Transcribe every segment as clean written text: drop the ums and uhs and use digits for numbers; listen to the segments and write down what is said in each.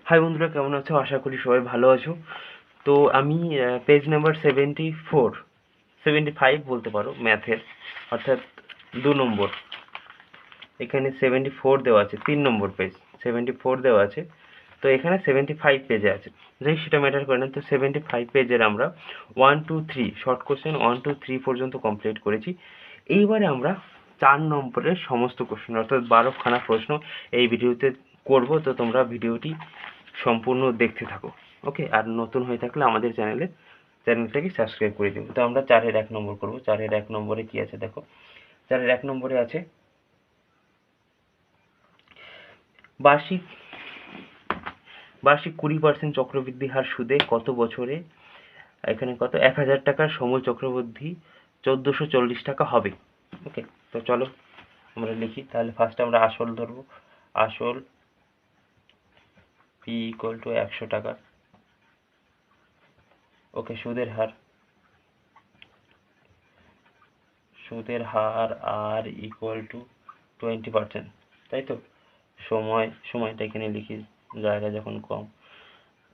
High বন্ধুরা, কেমন আছো? আশা করি সবাই ভালো আছো। তো আমি পেজ নাম্বার 75 বলতে পারো ম্যাথের, অর্থাৎ 2 নম্বর। এখানে 74 দেওয়া আছে, 3 নম্বর পেজ 74 দেওয়া আছে। তো এখানে 75 পেজে আছে, যাই সেটা ম্যাটার করে না। তো 75 পেজের আমরা 1 2 3 শর্ট কোশ্চেন 1 2 3 পর্যন্ত কমপ্লিট করেছি। এইবারে আমরা 4 নম্বরের সমস্ত কোশ্চেন, অর্থাৎ 12খানা প্রশ্ন এই ভিডিওতে করব। তো তোমরা ভিডিওটি সম্পূর্ণ দেখতে থাকো, ওকে? আর নতুন হয়ে থাকলে আমাদের চ্যানেলটাকে সাবস্ক্রাইব করে দিও। তো আমরা 4-1 নম্বর করব। 4-1 নম্বরে কি আছে দেখো। 4-1 নম্বরে আছে বার্ষিক বার্ষিক 20% চক্রবৃদ্ধি হার সুদে কত বছরে, এখানে কত, 1000 টাকার সমূল চক্রবৃদ্ধি 1440 টাকা হবে। ওকে, তো চলো আমরা লিখি। তাহলে ফার্স্টে আমরা আসল ধরবো। আসল পি ইকুয়াল টু 100 টাকা। ওকে, সুদের হার আর ইকুয়াল টু 20%, তাই তো? সময়টা এখানে লিখি, জায়গা যখন কম।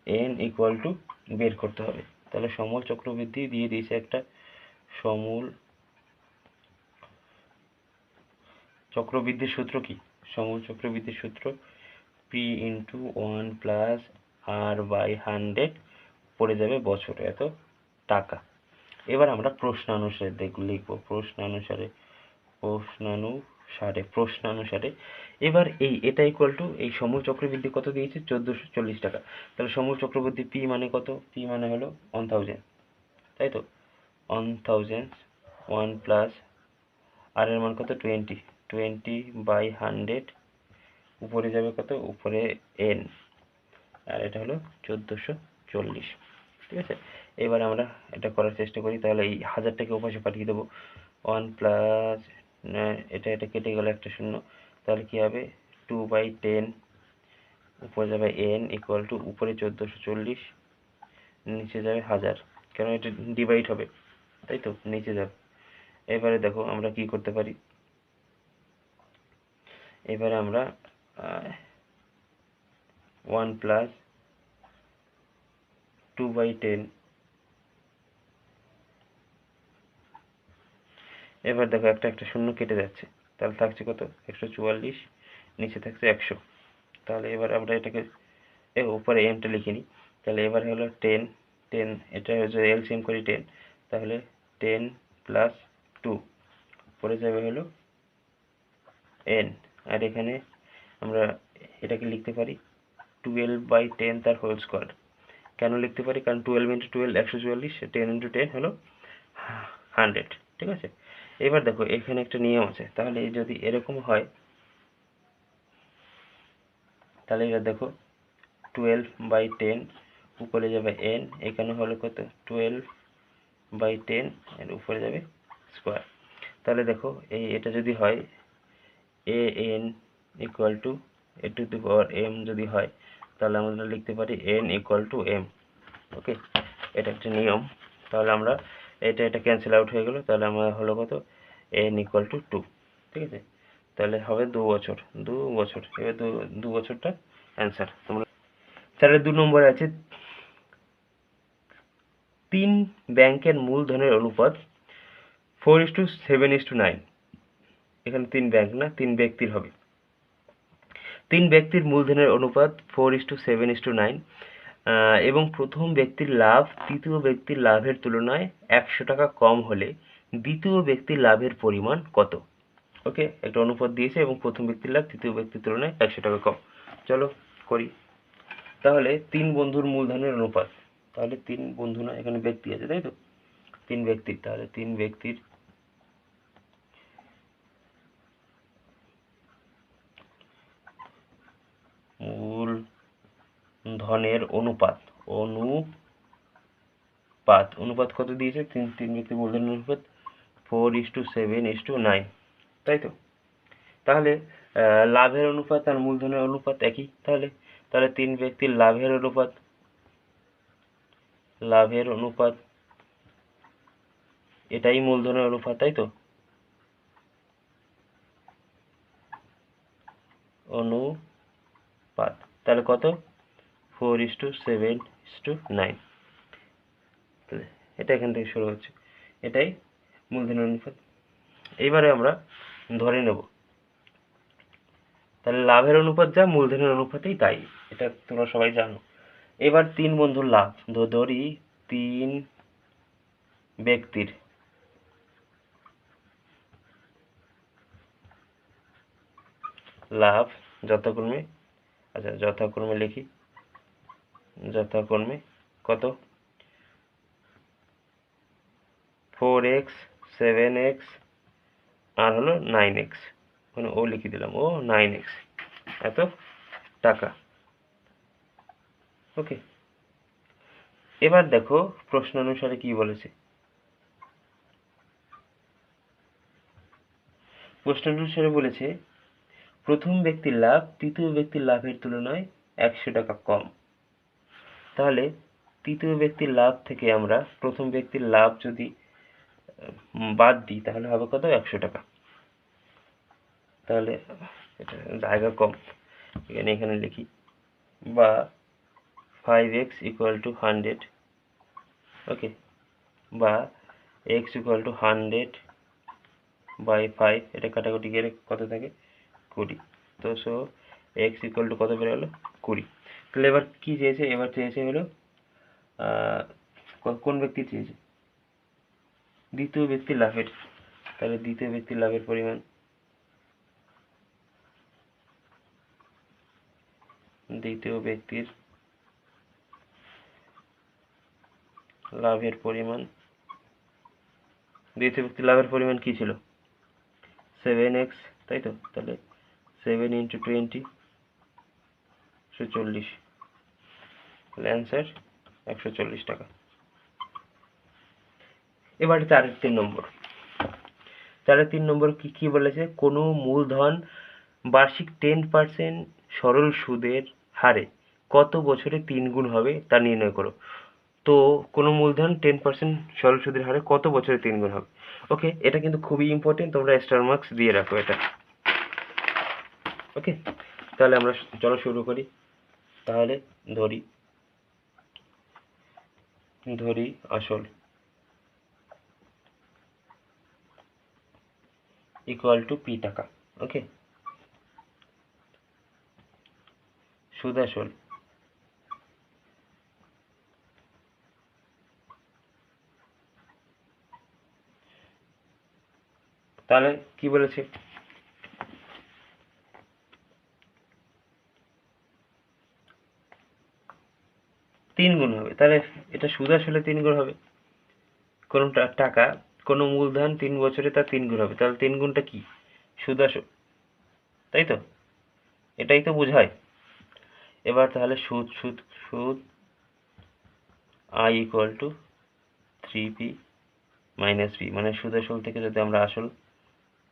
এন ইকুয়াল টু বের করতে হবে। তাহলে সমূল চক্রবৃদ্ধি দিয়ে দিয়েছে একটা। সমূল চক্রবৃদ্ধির সূত্র কি? সমূল চক্রবৃদ্ধির সূত্র পি ইন্টু 1 + r/100 পড়ে যাবে বছরে এত টাকা। এবার আমরা প্রশ্নানুসারে লিখব। প্রশ্নানুসারে এবার এটা ইকুয়াল টু এই সমূল চক্রবৃদ্ধি কত দিয়েছে? 1440 টাকা। তাহলে সমূল চক্রবৃদ্ধি পি মানে কত? পি মানে হলো 1000, তাই তো? 1000 1 + আর এর মান কত? 20/100 উপরে যাবে কত? উপরে n, আর এটা হলো 1440, ঠিক আছে? এবার আমরা এটা করার চেষ্টা করি। তাহলে এই 1000টাকে ওপাশে পাঠিয়ে দেবো। 1 + এটা কেটে গেল, একটা শূন্য। তাহলে কি হবে? 2/10 উপরে যাবে n ইকুয়াল টু উপরে 1440, নিচে যাবে 1000, কেন এটা ডিভাইড হবে, তাই তো? নিচে যাবে। এবারে দেখো আমরা কি করতে পারি। এবারে আমরা 1 + 2/10, এবার দেখো একটা শূন্য কেটে যাচ্ছে। তাহলে থাকছে কত? 144, নিচে থাকছে 100। তাহলে এবার আমরা এটাকে উপরে এমটা লিখে নিই। তাহলে এবার হলো 10, এটা হচ্ছে এলসিএম করি 10, তাহলে 10 + 2 পড়ে যাবে হলো n। আর এখানে আমরা এটাকে লিখতে পারি 12/10 তার হোল স্কোয়ার। কেন লিখতে পারি? কারণ 12 × 12 144, 10 × 10 হলো 100, ঠিক আছে? এবার দেখো এখানে একটা নিয়ম আছে। তাহলে যদি এরকম হয়, তাহলে এবার দেখো 12/10 উপরে যাবে n, এখানে হলো কত? 12/10 এর উপরে যাবে স্কোয়ার। তাহলে দেখো এটা যদি হয় an ইকুয়াল টু a⁴m যদি হয়, তাহলে আমরা লিখতে পারি n ইকুয়াল টু m। ওকে, এটা একটা নিয়ম। তাহলে আমরা এটা ক্যান্সেল আউট হয়ে গেল। তাহলে আমরা হলো কত? n ইকুয়াল টু 2, ঠিক আছে? তাহলে হবে 2 বছর। এবার 2 বছরটা অ্যান্সার। তোমরা 4-2 নম্বরে আছে 3 ব্যাংকের মূলধনের অনুপাত 4:7:9। এখানে 3 ব্যাংক না, 3 ব্যক্তির হবে। 3 ব্যক্তির মূলধনের অনুপাত 4:7:9, এবং প্রথম ব্যক্তির লাভ তৃতীয় ব্যক্তির লাভের তুলনায় 100 টাকা কম হলে দ্বিতীয় ব্যক্তির লাভের পরিমাণ কত? ওকে, একটা অনুপাত দিয়েছে এবং প্রথম ব্যক্তির লাভ তৃতীয় ব্যক্তির তুলনায় 100 টাকা কম। চলো করি। তাহলে 3 বন্ধুর মূলধনের অনুপাত, তাহলে 3 বন্ধু না, এখানে ব্যক্তি আছে, তাই তো? 3 ব্যক্তির, তাহলে 3 ব্যক্তির মূলধনের অনুপাত কত দিয়েছে? 3 ব্যক্তির মূলধনের অনুপাত 4:7:9, তাই তো? তাহলে লাভের অনুপাত আর মূলধনের অনুপাত একই। তাহলে 3 ব্যক্তির লাভের অনুপাত এটাই মূলধনের অনুপাত, তাই তো? অনুপাত, তাহলে কত? 4:7:9। তাহলে এটা এখান থেকে শুরু হচ্ছে, এটাই মূলধনের অনুপাত। এইবারে আমরা ধরে নেব, তাহলে লাভের অনুপাত যা মূলধনের অনুপাতেই তাই, এটা তোমরা সবাই জানো। এবার 3 বন্ধুর লাভ ধরি, 3 ব্যক্তির লাভ যথাক্রমে, আচ্ছা যথাক্রমে লিখি, যথাক্রমে কত, 4x 7x আর হলো 9x, মানে ও লিখে দিলাম, ও 9x এত টাকা। ওকে, এবার দেখো প্রশ্ন অনুসারে কি বলেছে। প্রশ্ন অনুসারে বলেছে প্রথম ব্যক্তির লাভ তৃতীয় ব্যক্তির লাভের তুলনায় 100 টাকা কম। তাহলে তৃতীয় ব্যক্তির লাভ থেকে আমরা প্রথম ব্যক্তির লাভ যদি বাদ দিই তাহলে হবে কত, 100 টাকা। তাহলে এটা জায়গা কম, এখানে লিখি, বা 5x = 100, ওকে, বা x = 100/5, এটা কাটাকুটি গেলে কত থাকে, 20। তো সো x = কত বের হলো, 20। তাহলে এবার কি চেয়েছে, এবার চেয়েছে হলো কোন ব্যক্তি চেয়েছে, দ্বিতীয় ব্যক্তির লাভের। তাহলে দ্বিতীয় ব্যক্তির লাভের পরিমাণ, দ্বিতীয় ব্যক্তির লাভের পরিমাণ, দ্বিতীয় ব্যক্তির লাভের পরিমাণ কি ছিল, 7x, তাই তো। তাহলে 7 × 20 140, তাহলে অ্যান্সার 140 টাকা। এবার 4-এর 3 নম্বর, 4-এর 3 নম্বর কি বলেছে, কোনো মূলধন বার্ষিক 10% সরল সুদের হারে কত বছরে 3 গুণ হবে তা নির্ণয় করো। তো কোনো মূলধন 10% সরল সুদের হারে কত বছরে 3 গুণ হবে। ওকে, এটা কিন্তু খুবই ইম্পর্টেন্ট, তোমরা স্টার মার্কস দিয়ে রাখো এটা। ওকে, তাহলে আমরা চলো শুরু করি। তাহলে ধরি আসল = P টাকা। ওকে, সুদ আসল তাহলে কি বলেছে, তিন গুণ হবে। তাহলে এটা সুদ আসলে 3 গুণ হবে, কোনো টাকা, কোনো মূলধন 3 বছরে তার 3 গুণ হবে। তাহলে 3 গুণটা কি, সুদ আসল, তাই তো, এটাই তো বোঝায়। এবার তাহলে সুদ I = 3p - p, মানে সুদ আসল থেকে যদি আমরা আসল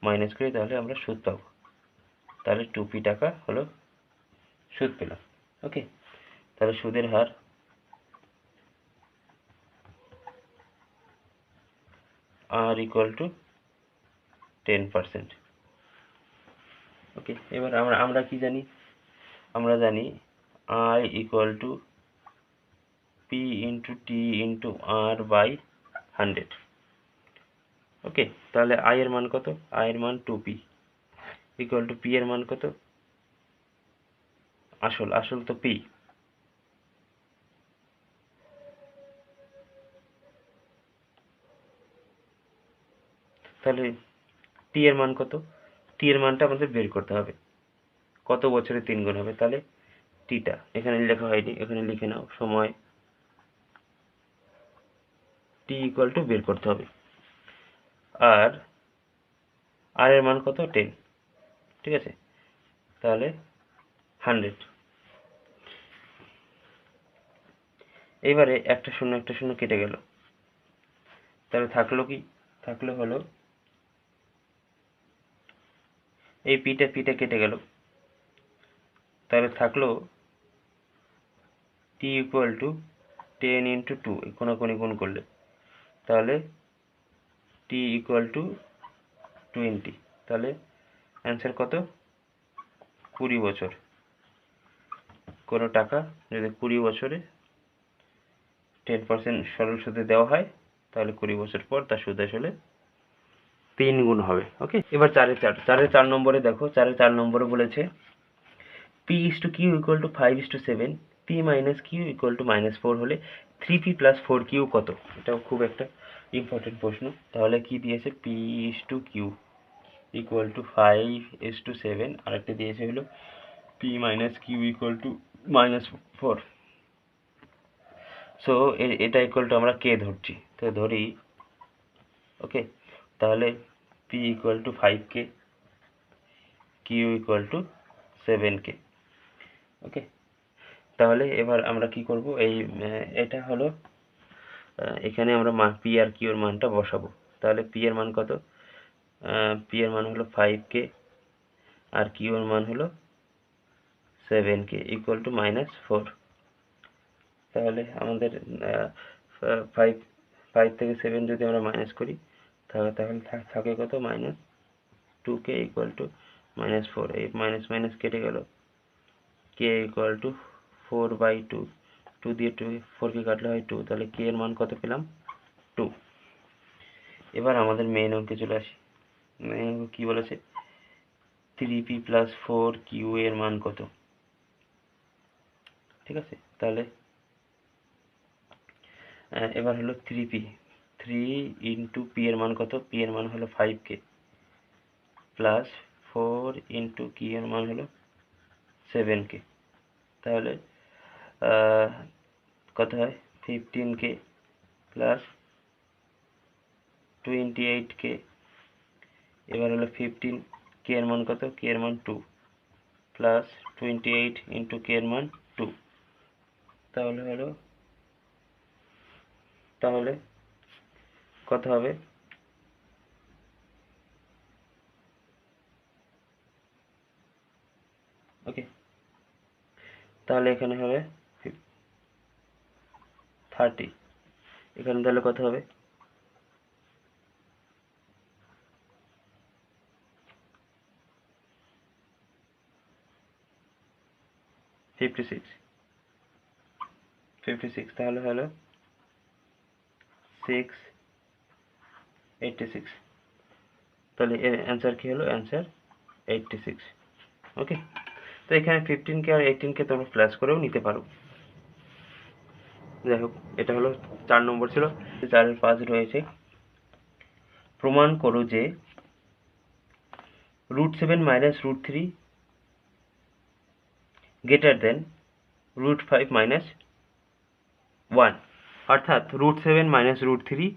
মাইনাস করি তাহলে আমরা সুদ পাবো। তাহলে 2p টাকা হলো সুদ পেলাম। ওকে, তাহলে সুদের হার R = 10%। ওকে, এবার আমরা কি জানি, আমরা জানি I = P × T × R/100। ওকে, তাহলে I এর মান কত, I এর মান 2p = P এর মান কত, আসল তো P, তাহলে T এর মান কত, T এর মানটা আমাদের বের করতে হবে, কত বছরে 3 গুণ হবে। তাহলে টিটা এখানে লেখা হয়নি, এখানে লিখে নাও, সময় T = বের করতে হবে। আর R এর মান কত, 10, ঠিক আছে, তাহলে 100। এবারে একটা শূন্য কেটে গেল, তাহলে থাকলো কি, থাকলো হলো এই পিটা কেটে গেল, তাহলে থাকলো T = 10 × 2, কোনাকুনি গুণ করলে, তাহলে T = 20, তাহলে অ্যান্সার কত, 20 বছর। কোনো টাকা যদি 20 বছরে 10% সরল সুদে দেওয়া হয়, তাহলে 20 বছর পর তার সুদ আসলে 3 গুণ হবে। ওকে, এবার 4 নম্বরে দেখো, 4 নম্বরে বলেছে P/Q = 5:7, P - Q = -4 হলে 3P + 4Q কত? এটাও খুব একটা ইম্পর্টেন্ট প্রশ্ন। তাহলে কি দিয়েছে? P/Q = 5:7, আর একটা দিয়েছে হলো P - Q = -4। সো এটা ইকুয়াল টু আমরা কে ধরছি, তো ধরি। ওকে, তাহলে P = 5K, Q = 7K। ওকে, তাহলে এবার আমরা কি করব, এটা হলো এখানে আমরা P আর Q এর মানটা বসাবো। তাহলে P এর মান কত? P এর মান হলো 5K আর Q এর মান হলো 7K = -4। তাহলে আমাদের 5 থেকে 7 যদি আমরা মাইনাস করি, তাহলে থাকে কত? -2K = -4। এই মাইনাস কেটে গেল, K = 4/2, 2 দিয়ে 4 কে কাটলে হয় 2, তাহলে K এর মান কত পেলাম? 2। এবার আমাদের মেইন অঙ্কে চলে আসি। মেইন অঙ্ক কি বলেছে? 3P + 4Q এর মান কত? ঠিক আছে, তাহলে এবার হলো 3P, 3 × P এর মান কত? P এর মান হলো 5K প্লাস 4 × Q এর মান হলো 7K। তাহলে কত হয়? 15K plus 28K। এবার হলো 15K এর মান কত? K এর মান 2 প্লাস 28 × K এর মান 2। তাহলে কত হবে? ওকে, তাহলে এখানে হবে 30। এখানে তাহলে কত হবে? 56। তাহলে হলো 686। তাহলে এর অ্যান্সার কি হলো? অ্যান্সার 86। ওকে, তো এখানে 15K আর 18K তোমরা প্লাস করেও নিতে পারো। যাই হোক, এটা হলো 4 নম্বর ছিল। 4-এর 5 রয়েছে, প্রমাণ করো যে √7 - √3 গ্রেটার দেন √5 - 1। অর্থাৎ √7 - √3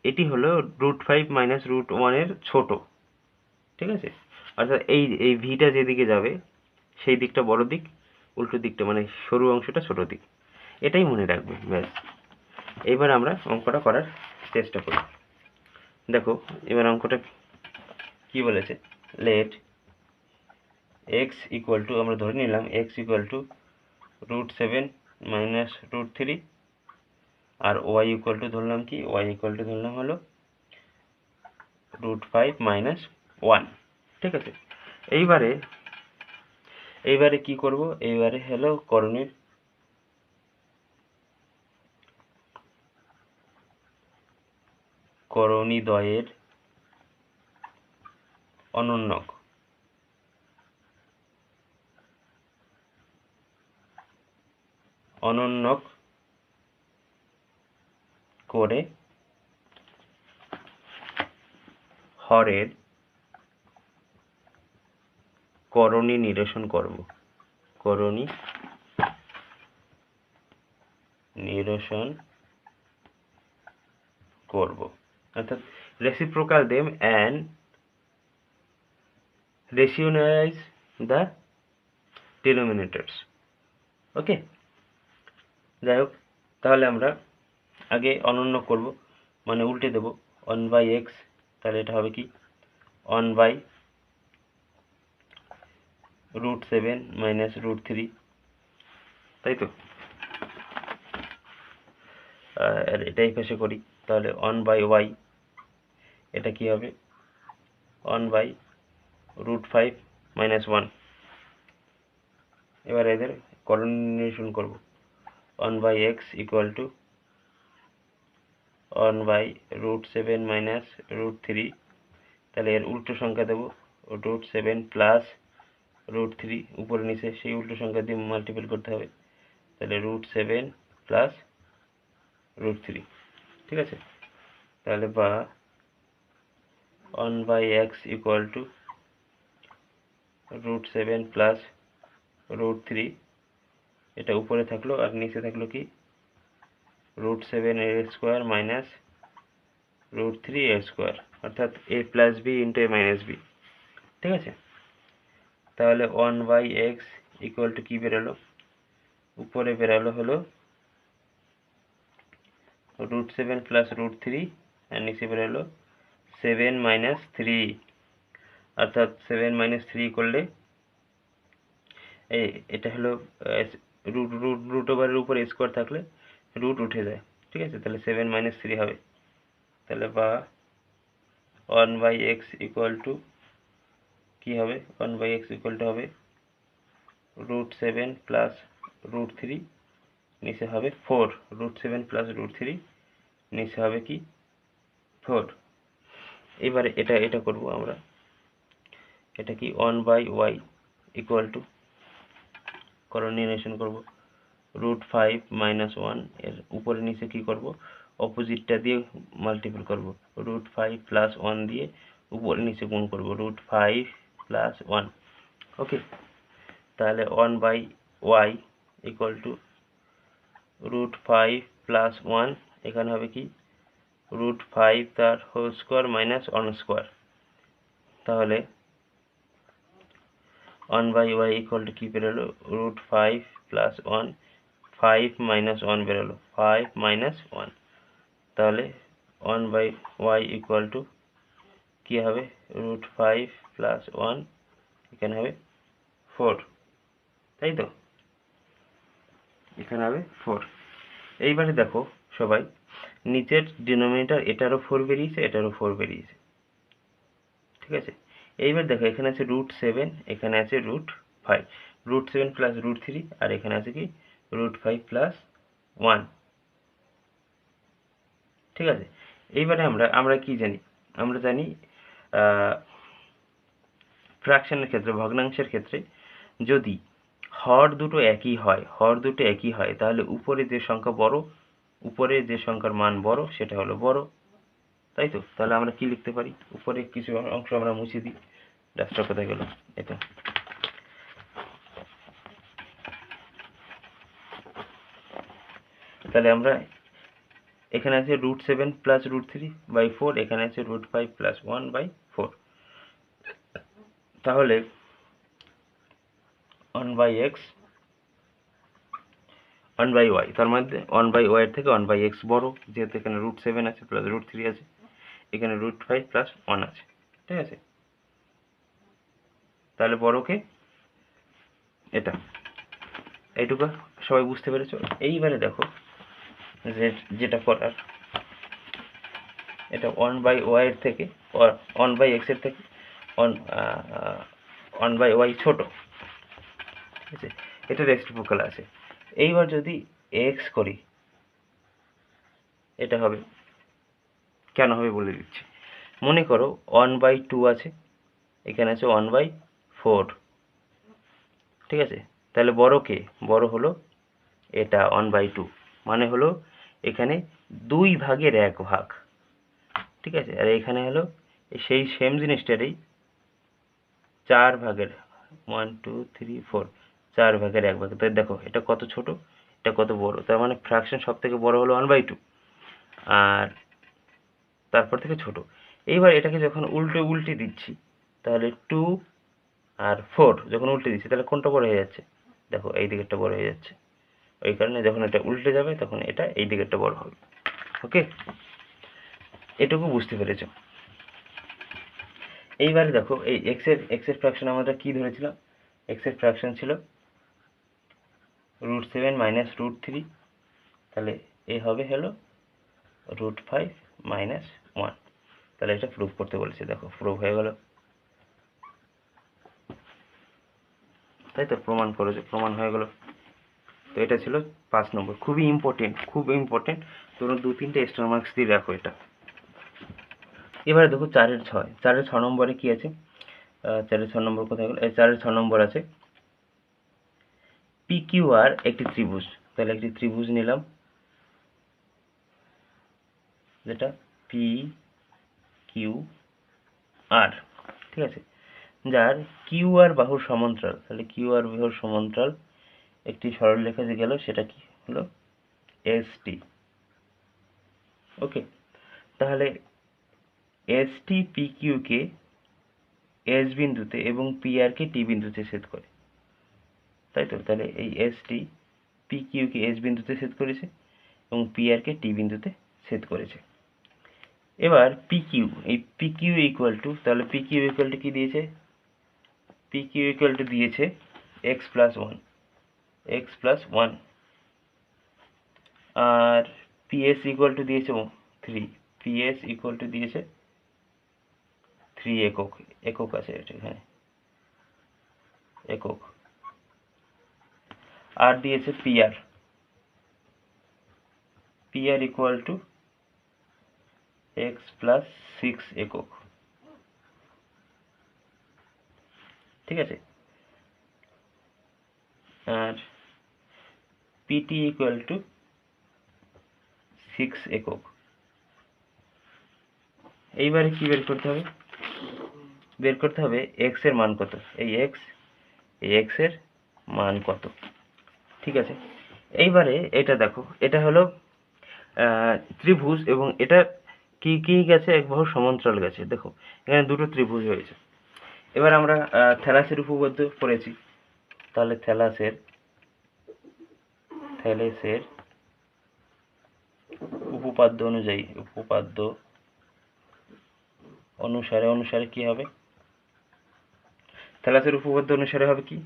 এটি হলো √5 - √1 এর ছোট। ঠিক আছে, অর্থাৎ এই ভিটা যেদিকে যাবে সেই দিকটা বড় দিক, উল্টো দিকটা মানে সরু অংশটা ছোট দিক। এটাই মনে রাখবে, ব্যাস। এবার আমরা অঙ্কটা করার চেষ্টা করি। দেখো, এবার অঙ্কটা কি বলেছে? লেট x = আমরা ধরে নিলাম x = √7 - √3 আর y = ধরলাম কি? y = ধরলাম হলো √5 - 1। ঠিক আছে, এইবারে কি করব? এইবারে হলো করণীদ্বয়ের অনন্যক করে হরের করণী নিরসন করব। করণী নিরসন করব, অর্থাৎ reciprocal them and rationalize the denominators। ওকে, যাই হোক, তাহলে আমরা আগে অনন্য করব, মানে উল্টে দেব 1/x। তাহলে এটা হবে কি? 1/√7 - √3, তাই তো? আর এটাই পাশে করি, তাহলে 1/y। এটা কি হবে? 1/√5 - 1। এবার এদের করণ নির্ণয় করব। 1/x ইকুয়াল টু 1/√7 মাইনাস √3, তাহলে এর উল্টো সংখ্যা দেবো, √7 প্লাস √3, উপরে নিচে সেই উল্টো সংখ্যা দিয়ে মাল্টিপল করতে হবে, তাহলে √7 প্লাস √3, ঠিক আছে। তাহলে বা 1/x ইকুয়াল টু √7 প্লাস √3, এটা উপরে থাকলো আর নিচে থাকলো কি √7 এর স্কোয়ার মাইনাস √3 এর স্কোয়ার, অর্থাৎ a plus b into a minus b, ঠিক আছে। তাহলে 1/x ইকুয়াল টু কি বেরোলো, উপরে বেরোলো হলো √7 প্লাস √3 আর নিচে বেরোলো 7 মাইনাস 3, অর্থাৎ 7 মাইনাস 3 করলে এটা হলো রুট ওভারের উপরে স্কোয়ার থাকলে রুট উঠে যায়, ঠিক আছে। তাহলে 7 মাইনাস 3 হবে, তাহলে বা 1/x ইকুয়াল টু কী হবে, 1/x ইকুয়াল টু হবে √7 প্লাস √3, নিচে হবে 4, √7 প্লাস √3 নিচে হবে কি 4। এবারে এটা করব আমরা, এটা কি 1/y ইকুয়াল টু করণ নির্ণয় করব, √5 মাইনাস 1 এর উপরে নিচে কি করব, অপোজিটটা দিয়ে মাল্টিপল করব, √5 প্লাস 1 দিয়ে উপরে নিচে গুণ করব, √5 প্লাস 1, ওকে। তাহলে 1/y ইকুয়াল টু √5 প্লাস 1, এখানে হবে কি √5 তার হোল স্কোয়ার মাইনাস 1 স্কোয়ার, তাহলে 1/y ইকুয়াল টু কি বেরোলো, √5 প্লাস 1, 5 মাইনাস 1 বেরোলো, 5 মাইনাস 1, তাহলে 1/y ইকুয়াল টু কী হবে, √5 প্লাস 1, এখানে হবে 4, তাই তো, এখানে হবে 4। এইবারে দেখো সবাই, নিচের ডিনোমিনেটর এটারও 4 বেরিয়েছে, এটারও 4 বেরিয়েছে, ঠিক আছে। এইবার দেখো এখানে আছে √7, এখানে আছে √5, √7 প্লাস √3, আর এখানে আছে কি √5 প্লাস 1, ঠিক আছে। এইবারে আমরা কি জানি, আমরা জানি ফ্র্যাকশনের ক্ষেত্রে, ভগ্নাংশের ক্ষেত্রে যদি হর দুটো একই হয়, তাহলে উপরে যে সংখ্যা বড়, উপরে যে সংখ্যার মান বড় সেটা হলো বড়, তাই তো। তাহলে আমরা কি লিখতে পারি, উপরে কিছু অংশ আমরা মুছে দিই, ডাস্টার কোথায় গেল, এটা তাহলে আমরা এখানে আছে √7 প্লাস √3/4, এখানে আছে √5 প্লাস 1/4, তাহলে 1/x 1/y, তার মধ্যে 1/y এর থেকে 1/x বড়, যেহেতু এখানে √7 আছে প্লাস √3 আছে, এখানে √5 প্লাস 1 আছে, ঠিক আছে। তাহলে বড়কে এটা, এইটুকু সবাই বুঝতে পেরেছো। এইবারে দেখো যেটা করার, এটা 1/y এর থেকে 1/x এর থেকে 1/y ছোট, ঠিক আছে, এটা রেসিপ্রোকাল আছে। এইবার যদি x করি, এটা হবে, কেন হবে বলে দিচ্ছি। মনে করো 1/2 আছে, এখানে আছে 1/4, ঠিক আছে। তাহলে বড় কে, বড় হলো এটা 1/2, মানে হলো এখানে 2 ভাগের 1 ভাগ, ঠিক আছে। আর এখানে হলো সেই সেম জিনিসটারই 4 ভাগের 1 2 3 4, 4 ভাগের 1 ভাগ। তাই দেখো এটা কত ছোট, এটা কত বড়, তার মানে ফ্র্যাকশন সব থেকে বড় হলো 1/2, আর তারপর থেকে ছোট। এইবার এটাকে যখন উল্টে দিচ্ছি, তাহলে 2 আর 4 যখন উল্টে দিচ্ছি, তাহলে কোনটা বড় হয়ে যাচ্ছে, দেখো এই দিকেরটা বড় হয়ে যাচ্ছে, ওই কারণে যখন এটা উল্টে যাবে তখন এটা এই দিকেরটা বড় হবে, ওকে। এটুকু বুঝতে পেরেছো। এইবারে দেখো এই x এর ফ্র্যাকশন আমরা কি ধরেছিলাম, x এর ফ্র্যাকশন ছিল √7 মাইনাস √3, তাহলে এ হবে হলো √5 মাইনাস 1, তাহলে এটা প্রুফ করতে বলেছে, দেখো প্রুফ হয়ে গেল, তাই তো, প্রমাণ করেছে, প্রমাণ হয়ে গেল। তো এটা ছিল 5 নম্বর। খুবই ইম্পর্টেন্ট, খুব ইম্পর্টেন্ট। তোমরা 2-3টে এক্সট্রা মার্কস দিয়ে রাখো এটা। এবারে দেখো 4-এর 6, 4-এর 6 নম্বরে কি আছে? 4-এর 6 নম্বর কোথায় গেল? এই 4-এর 6 নম্বর আছে PQR একটি ত্রিভুজ। তাহলে একটি ত্রিভুজ নিলাম, যেটা PQR, ঠিক আছে, যার QR বাহুর সমান্তরাল। তাহলে QR বাহুর সমান্তরাল একটি সরলরেখা যে গেল, সেটা কি হলো? ST। ওকে, তাহলে ST PQ কে S বিন্দুতে এবং PR কে T বিন্দুতে ছেদ করে, তাই তো? তাহলে এই ST PQ কে S বিন্দুতে ছেদ করেছে এবং PR কে T বিন্দুতে ছেদ করেছে। এবার PQ, এই PQ ইকুয়াল টু, তাহলে PQ ইকুয়াল টু কি দিয়েছে? PQ ইকুয়াল টু দিয়েছে x প্লাস 1, x প্লাস 1, আর PS ইকুয়াল টু দিয়েছে 3, PS ইকুয়াল টু দিয়েছে 3 একক, একক আছে এটা এখানে, একক। আর দিয়েছে PR, PR equal to x plus 6 একক, ঠিক আছে। আর PT ইকুয়াল টু 6 একক। এইবারে কি বের করতে হবে? বের করতে হবে x এর মান কত। এই x এর মান কত, ঠিক আছে। এইবারে এটা দেখো, এটা হলো ত্রিভুজ এবং এটা কি কি গেছে? এক বাহুর সমান্তরাল গেছে। দেখো এখানে দুটো ত্রিভুজ হয়েছে। এবার আমরা থ্যালাসের উপপাদ্য পড়েছি, তাহলে থ্যালাসের উপপাদ্য অনুসারে কি হবে? থ্যালাসের উপপাদ্য অনুসারে হবে কি?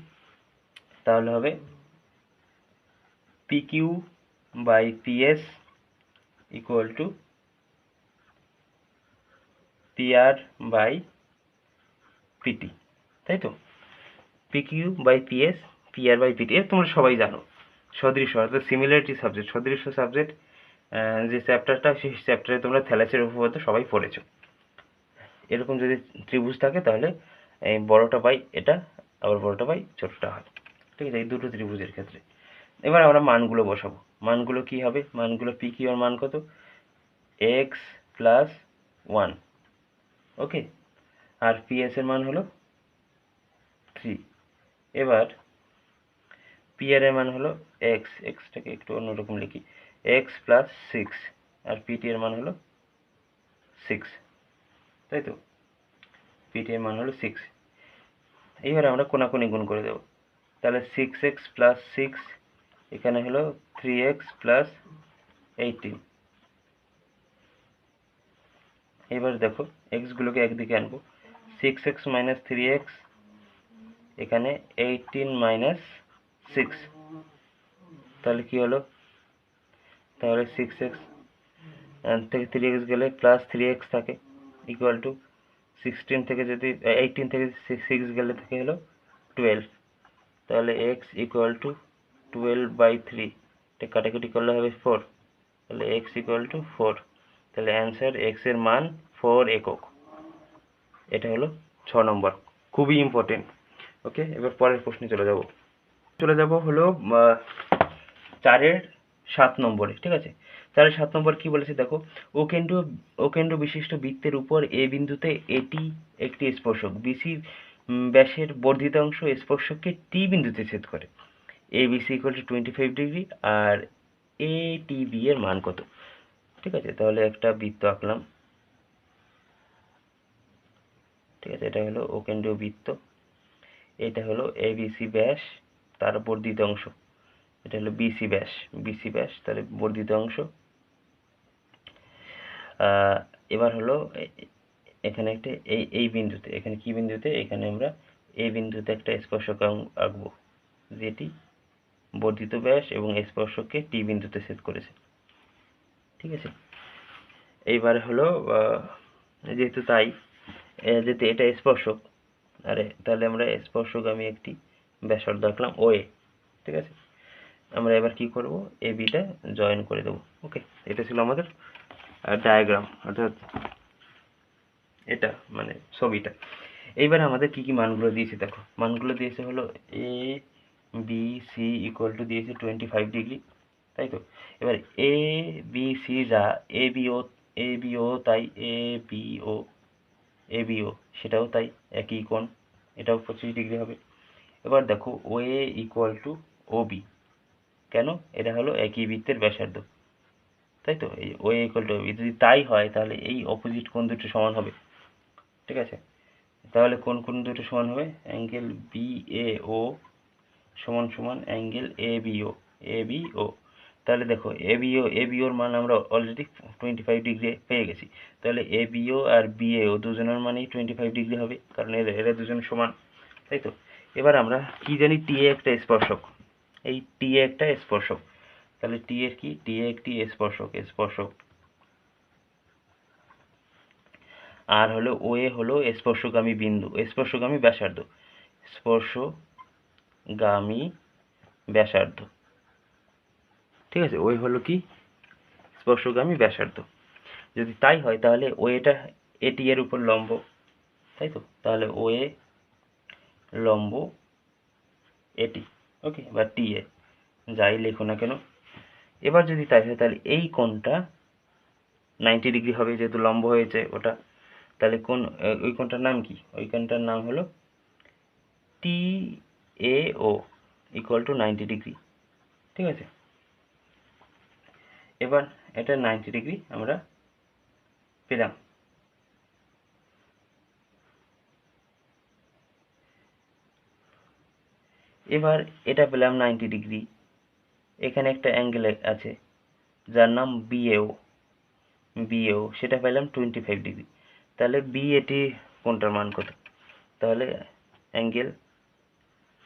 তাহলে হবে PQ by PS equal to PR by PT, তাই তো? PQ by PS, PR by PT, তোমরা সবাই জানো। সদৃশ অর্থাৎ সিমিলারিটি সাবজেক্ট, সদৃশ সাবজেক্ট যে চ্যাপ্টারটা, সেই চ্যাপ্টারে তোমরা থ্যালাসের উপপাদ্য সবাই পড়েছো। এরকম যদি ত্রিভুজ থাকে তাহলে এই বড়টা বাই এটা, আবার বড়টা বাই ছোটটা হয়, ঠিক আছে, এই দুটো ত্রিভুজের ক্ষেত্রে। এবার আমরা মানগুলো বসাবো। মানগুলো কি হবে? মানগুলো PQ এর মান কত? x প্লাস 1, ওকে, আর PS এর মান হলো 3। এবার PR এর মান হলো x, xটাকে একটু অন্যরকম লিখি, x প্লাস 6, আর PT এর মান হলো 6, তাই তো? PT এর মান হলো 6। এইবারে আমরা কোনাকুনি গুণ করে দেব। তাহলে 6x প্লাস 6 এখানে হলো 3x প্লাস 18। এবার দেখো x গুলোকে একদিকে আনবো, 6x মাইনাস 3x, এখানে 18 মাইনাস 6, তাহলে কি হলো? তাহলে 6x থেকে 3x গেলে প্লাস 3x থাকে, ইকুয়াল টু 16 থেকে যদি 18 থেকে 6 গেলে থাকে হলো 12, তাহলে x ইকুয়াল টু 12/3, এটা কাটাকুটি করলে হবে 4, তাহলে x ইকুয়াল টু 4। তাহলে অ্যান্সার x এর মান 4 একক। এটা হলো 6 নম্বর, খুবই ইম্পর্টেন্ট। ওকে, এবার পরের প্রশ্নে চলে যাব হলো 4-এর 7 নম্বরে, ঠিক আছে। 4-এর 7 নম্বর কি বলেছে দেখো, ওকেন্দ্র বিশিষ্ট বৃত্তের উপর এ বিন্দুতে এটি একটি স্পর্শক, বিসি ব্যাসের বর্ধিত অংশ স্পর্শককে টি বিন্দুতে ছেদ করে। ABC ইকুয়াল টু 25 ডিগ্রি, আর ATB এর মান কত? ঠিক আছে, তাহলে একটা বৃত্ত আঁকলাম, ঠিক আছে, এটা হলো ওকেন্দ্রীয় বৃত্ত, এটা হলো ABC ব্যাস, তার বর্ধিত অংশ, এটা হলো BC ব্যাস, তাহলে বর্ধিত অংশ। এবার হলো এখানে একটা এই বিন্দুতে, এখানে কি বিন্দুতে? এখানে আমরা এই বিন্দুতে একটা স্পর্শক আঁকবো, যেটি বর্ধিত ব্যাস এবং স্পর্শককে টি বিন্দুতে ছেদ করেছে, ঠিক আছে। এইবার হলো যেহেতু এটা স্পর্শক, তাহলে আমরা স্পর্শক, আমি একটি ব্যাসার্ধ আঁকলাম OA, ঠিক আছে। আমরা এবার কি করব, এ বিটা জয়েন করে দেবো। ওকে, এটা ছিল আমাদের ডায়াগ্রাম, অর্থাৎ এটা মানে ছবিটা। এইবার আমাদের কি কি মানগুলো দিয়েছে দেখো, মানগুলো দিয়েছে হলো A B C equal to দিয়েছে 25 ডিগ্রি, তাই তো। এবার এ বি সি যা, এ বি ও তাই, এ বি ও সেটাও তাই, একই কোণ, এটাও 25 ডিগ্রি হবে। এবার দেখো ও এ ইকুয়াল টু ও বি, কেন, এটা হলো একই বৃত্তের ব্যাসার্ধ, তাই তো। এই ও এ ইকুয়াল টু ও বি যদি তাই হয় তাহলে এই অপোজিট কোণ দুটো সমান হবে, ঠিক আছে। তাহলে কোন কোন দুটো সমান হবে, অ্যাঙ্গেল বি এ ও সমান সমান angle A B O, A B O. তাহলে দেখো এ বি ওর মান আমরা অলরেডি 25 ডিগ্রি পেয়ে গেছি, তাহলে এ B O R B A ও দুজনের মানই 25 ডিগ্রি হবে, কারণ এরা দুজন সমান, তাই তো। এবার আমরা কি জানি, টি এ একটা স্পর্শক, এই টি এ একটা স্পর্শক, তাহলে টি এর কি, টি এ একটি স্পর্শক আর হলো ও এ হলো স্পর্শগামী বিন্দু, স্পর্শগামী ব্যাসার্ধ, স্পর্শগামী ব্যাসার্ধ, ঠিক আছে। ওই হলো কি, স্পর্শগামী ব্যাসার্ধ। যদি তাই হয় তাহলে ও এটা এটি এর উপর লম্ব, তাই তো। তাহলে ও এ লম্ব এটি, ওকে, বা টি এ, যাই লেখো না কেন। এবার যদি তাই হয় তাহলে এই কোণটা 90 ডিগ্রি হবে, যেহেতু লম্ব হয়েছে ওটা। তাহলে কোন ওই কোণটার নাম কি, ওই কোণটার নাম হলো টি এ ও ইকুয়াল টু 90 ডিগ্রি, ঠিক আছে। এবার এটা 90 ডিগ্রি আমরা পেলাম। এবার এটা পেলাম 90 ডিগ্রি, এখানে একটা অ্যাঙ্গেল আছে যার নাম বিএও, সেটা পেলাম 25 ডিগ্রি। তাহলে বিএটি কোনটার মান কত, তাহলে অ্যাঙ্গেল,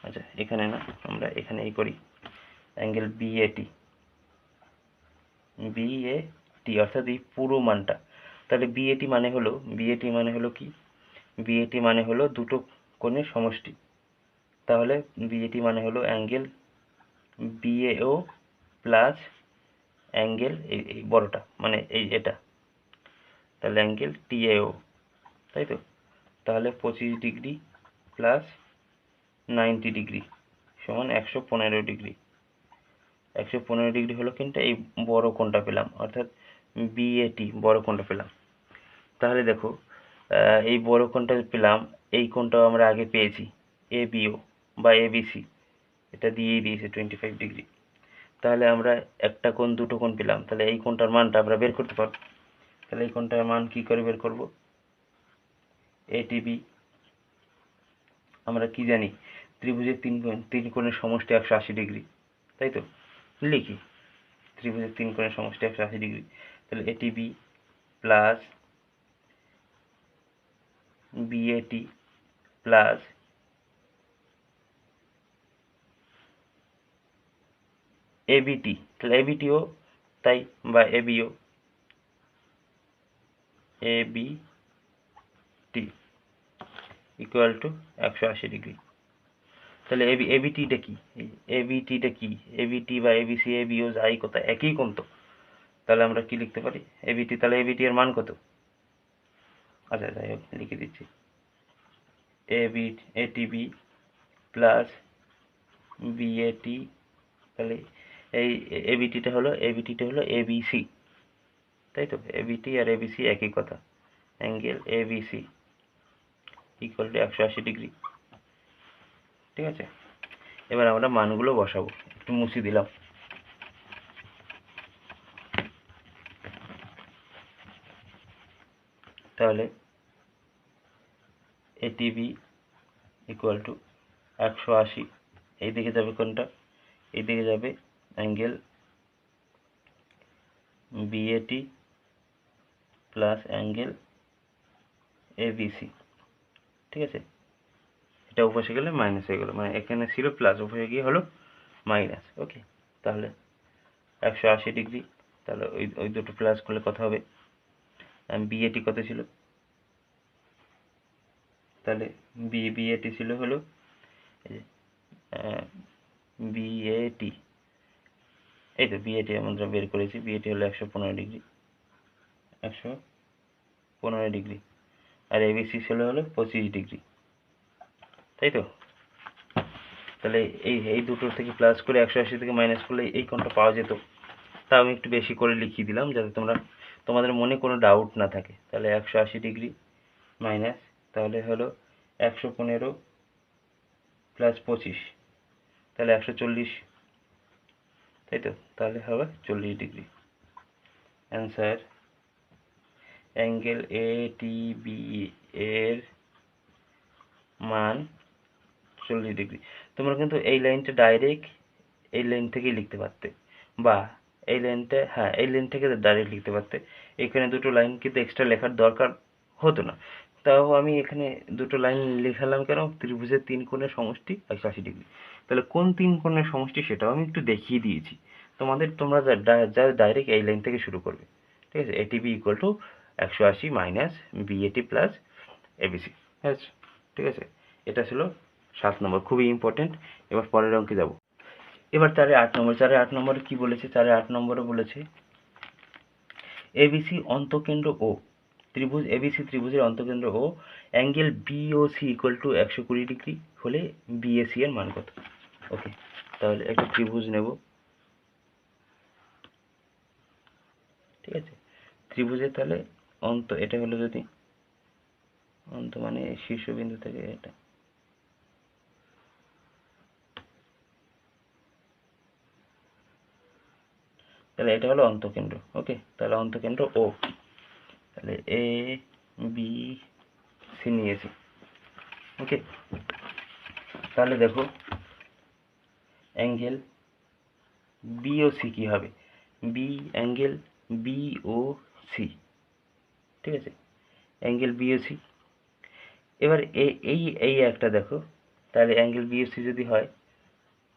আচ্ছা এখানে না, আমরা এখানে এই করি, অ্যাঙ্গেল বিএটি অর্থাৎ এই পুরো মানটা। তাহলে বিএটি মানে হলো কি, বিএটি মানে হলো দুটো কোণের সমষ্টি, তাহলে বিএটি মানে হলো অ্যাঙ্গেল বিএও প্লাস অ্যাঙ্গেল এই বড়টা মানে এটা, তাহলে অ্যাঙ্গেল টিএও, তাই তো। তাহলে 25 ডিগ্রি প্লাস 90 ডিগ্রি সমান 115 ডিগ্রি। 115 ডিগ্রি হলো কিন্তু এই বড় কোণটা পেলাম, অর্থাৎ বিএটি বড় কোণটা পেলাম। তাহলে দেখো এই বড় কোণটা পেলাম, এই কোণটাও আমরা আগে পেয়েছি, এবিও বা এবিসি, এটা দিয়েই দিয়েছে 25 ডিগ্রি। তাহলে আমরা একটা কোণ দুটো কোণ পেলাম, তাহলে এই কোণটার মানটা আমরা বের করতে পারবো। তাহলে এই কোণটার মান কি করে বের করব, এটিবি, আমরা কি জানি, ত্রিভুজের তিন কোণের সমষ্টি 180 ডিগ্রি, তাই তো। লিখি, ত্রিভুজের তিন কোণের সমষ্টি 180 ডিগ্রি, তাহলে ATB plus BAT plus ABT, তাহলে এবিটিও তাই, বা ABO, ABT equal to 180 degree. তাহলে এবিটিটা কি, এবিটি বা এবিসি এবিও যাই কোথায় একই কোণ তো। তাহলে আমরা কি লিখতে পারি, এবিটি, তাহলে এবিটি এর মান কত, আচ্ছা যাই হোক লিখে দিচ্ছি, এটিবি প্লাস বিএটি, তাহলে এই এবিটিটা হলো এবিসি, তাই তো। এবিটি আর এবিসি একই কথা, angle ABC equal to 180 degree, ঠিক আছে। এবার আমরা মানগুলো বসাবো, একটু মুছে দিলাম। তাহলে এটিবি ইকুয়াল টু 180, এইদিকে যাবে কোনটা, এইদিকে যাবে angle BAT plus angle ABC, ঠিক আছে। এটা উপসে গেলে মাইনাস হয়ে গেল, মানে এখানে ছিল প্লাস, উপসে গিয়ে হলো মাইনাস, ওকে। তাহলে 180 ডিগ্রি, তাহলে ওই দুটো প্লাস করলে কত হবে, বিএটি কত ছিল, তাহলে বিএটি ছিল হলো বিএটি এই তো বিএটি আমরা বের করেছি, বিএটি হলো 115 ডিগ্রি, 115 ডিগ্রি, আর এবিসি হলো 25 ডিগ্রি, তাই তো। তাহলে এই দুটো থেকে প্লাস করে 180 থেকে মাইনাস করলে এই কোণটা পাওয়া যেত। তা আমি একটু বেশি করে লিখিয়ে দিলাম যাতে তোমাদের মনে কোনো ডাউট না থাকে। তাহলে 180 ডিগ্রি মাইনাস, তাহলে হলো 115 প্লাস 25, তাহলে 140, তাই তো। তাহলে হবে 40 degree. Answer, angle A T B এর মান 40 ডিগ্রি। তোমরা কিন্তু এই লাইনটা ডাইরেক্ট এই লাইন থেকেই লিখতে পারতে, বা এই লাইনটা, হ্যাঁ এই লাইন থেকে ডাইরেক্ট লিখতে পারতে। এখানে দুটো লাইন কিন্তু এক্সট্রা লেখার দরকার হতো না। তাও আমি এখানে দুটো লাইন লিখালাম কেন? ত্রিভুজের 3 কোণের সমষ্টি 180 ডিগ্রি। তাহলে কোন 3 কোণের সমষ্টি সেটাও আমি একটু দেখিয়ে দিয়েছি তোমরা যা ডাইরেক্ট এই লাইন থেকে শুরু করবে, ঠিক আছে। ATB equal to 180 minus BAT plus ABC, ঠিক আছে। এটা ছিল 7 নম্বর, খুবই ইম্পর্টেন্ট। এবার পরের অঙ্কে যাব। এবার 8 নম্বরে কি বলেছে? 8 নম্বরে বলেছে এবিসি অন্তঃকেন্দ্র ও ত্রিভুজ এবিসি ত্রিভুজের অন্তঃকেন্দ্র O angle BOC equal to 120 degree হলে বিএসি এর মান কত? ওকে, তাহলে একটা ত্রিভুজ নেব, ঠিক আছে। ত্রিভুজের তাহলে এটা হলো, যদি মানে শীর্ষবিন্দু থেকে এটা, তাহলে এটা হলো অন্তঃকেন্দ্র। ওকে, তাহলে অন্তঃকেন্দ্র ও, তাহলে এ বি সি নিয়েছি। ওকে, তাহলে দেখো অ্যাঙ্গেল বিওসি কি হবে? অ্যাঙ্গেল বিওসি, ঠিক আছে, অ্যাঙ্গেল বিওসি। এবার এই একটা দেখো, তাহলে অ্যাঙ্গেল বিওসি যদি হয়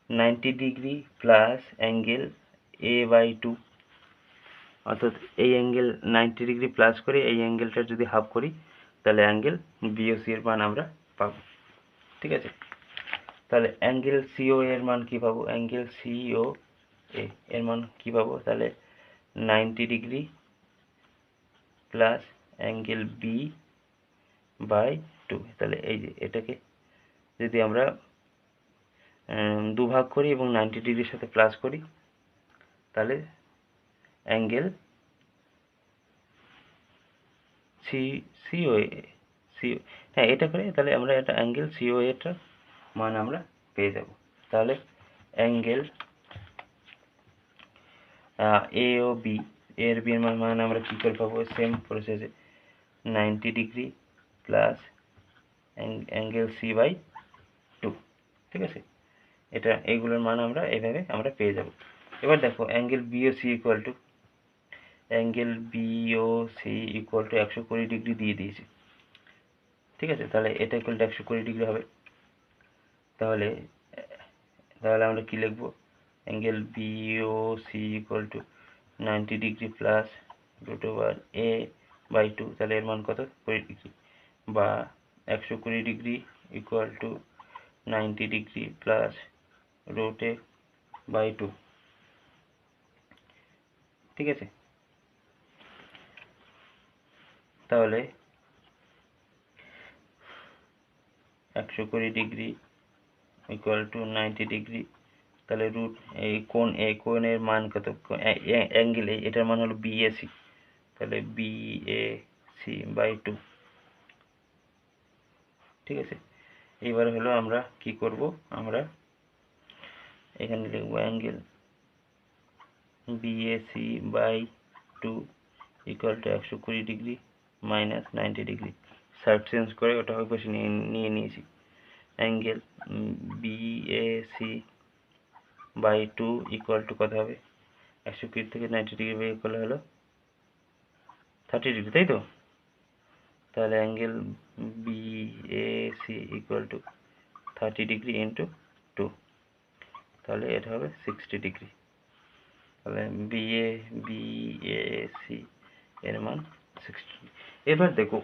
90 ডিগ্রি প্লাস অ্যাঙ্গেল A/2, অর্থাৎ এই অ্যাঙ্গেল 90 ডিগ্রি প্লাস করে এই অ্যাঙ্গেলটা যদি হাফ করি, তাহলে অ্যাঙ্গেল বিওসি এর মান আমরা পাবো, ঠিক আছে। তাহলে অ্যাঙ্গেল সিও এর মান কি পাবো? অ্যাঙ্গেল সিও এর মান কি পাবো? তাহলে 90 ডিগ্রি প্লাস অ্যাঙ্গেল B/2। তাহলে এই যে এটাকে যদি আমরা দুভাগ করি এবং 90 ডিগ্রির সাথে প্লাস করি, তাহলে অ্যাঙ্গেল সিও, হ্যাঁ এটা করে তাহলে আমরা এটা অ্যাঙ্গেল সিও এর মান আমরা পেয়ে যাব। তাহলে অ্যাঙ্গেল এ ও বি এর মান আমরা কি করে পাবো? সেম প্রসেসে 90 ডিগ্রি প্লাস অ্যাঙ্গেল C/2, ঠিক আছে। এইগুলোর মান আমরা এইভাবে পেয়ে যাব। এবার দেখো angle BOC equal to 120 degree দিয়ে দিয়েছি, ঠিক আছে। তাহলে এটা ইকুয়াল টু 120 ডিগ্রি হবে। তাহলে আমরা কি লিখব? Angle BOC equal two 90 degree plus √A/2, তাহলে এর মান কত? 20 ডিগ্রি, বা 120 degree equal to 90 degree plus √A/2, ঠিক আছে। তাহলে 120 ডিগ্রি ইকুয়াল টু 90 ডিগ্রি, তাহলে এই কোণের মান কত? অ্যাঙ্গেল এটার মান হলো বিএসি, তাহলে BAC/2, ঠিক আছে। এইবার হলো আমরা কি করব? আমরা এখানে লিখব angle BAC/2 equal to 120 degree minus 90 degree, side change করে ওটা ওই পাশে নিয়েছি। অ্যাঙ্গেল BAC/2 ইকুয়াল টু কত হবে? 120 থেকে 90 ডিগ্রি বের করলে হলো 30 ডিগ্রি, তাই তো। তাহলে angle BAC equal to 30 degree into 2, তাহলে এটা হবে 60 ডিগ্রি। তাহলে BAC এর মান 60। এবার দেখো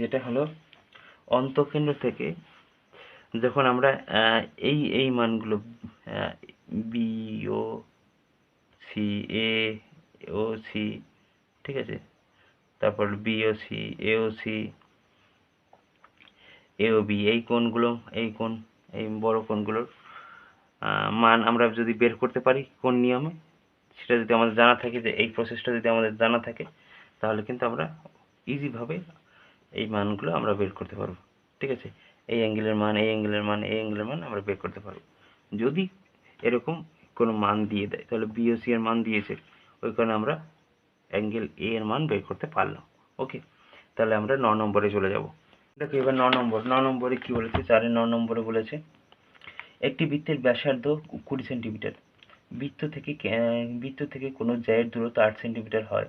যেটা হলো অন্তঃকেন্দ্র থেকে যখন আমরা এই মানগুলো BO সি, এ ও সি, ঠিক আছে, তারপর বি ও সি, এ ও সি, এ ও বি, এই কোণগুলো, এই কোণ, এই বড় কোণগুলোর মান আমরা যদি বের করতে পারি কোন নিয়মে, সেটা যদি আমাদের জানা থাকে, যে এই প্রসেসটা যদি আমাদের জানা থাকে, তাহলে কিন্তু আমরা ইজিভাবে এই মানগুলো আমরা বের করতে পারবো, ঠিক আছে। এই অ্যাঙ্গেলের মান, এই অ্যাঙ্গেলের মান, এই অ্যাঙ্গেলের মান আমরা বের করতে পারবো। যদি এরকম কোনো মান দিয়ে দেয়, তাহলে বি ও সি এর মান দিয়েছে, ওই কারণে আমরা অ্যাঙ্গেল এ এর মান বের করতে পারলাম। ওকে, তাহলে আমরা 9 নম্বরে চলে যাব। দেখো এবার 9 নম্বরে কি বলেছে, 4-এর 9 নম্বরে বলেছে একটি বৃত্তের ব্যাসার্ধ 20 সেন্টিমিটার, বৃত্ত থেকে কোনো জ্যায়ের দূরত্ব 8 সেন্টিমিটার হয়,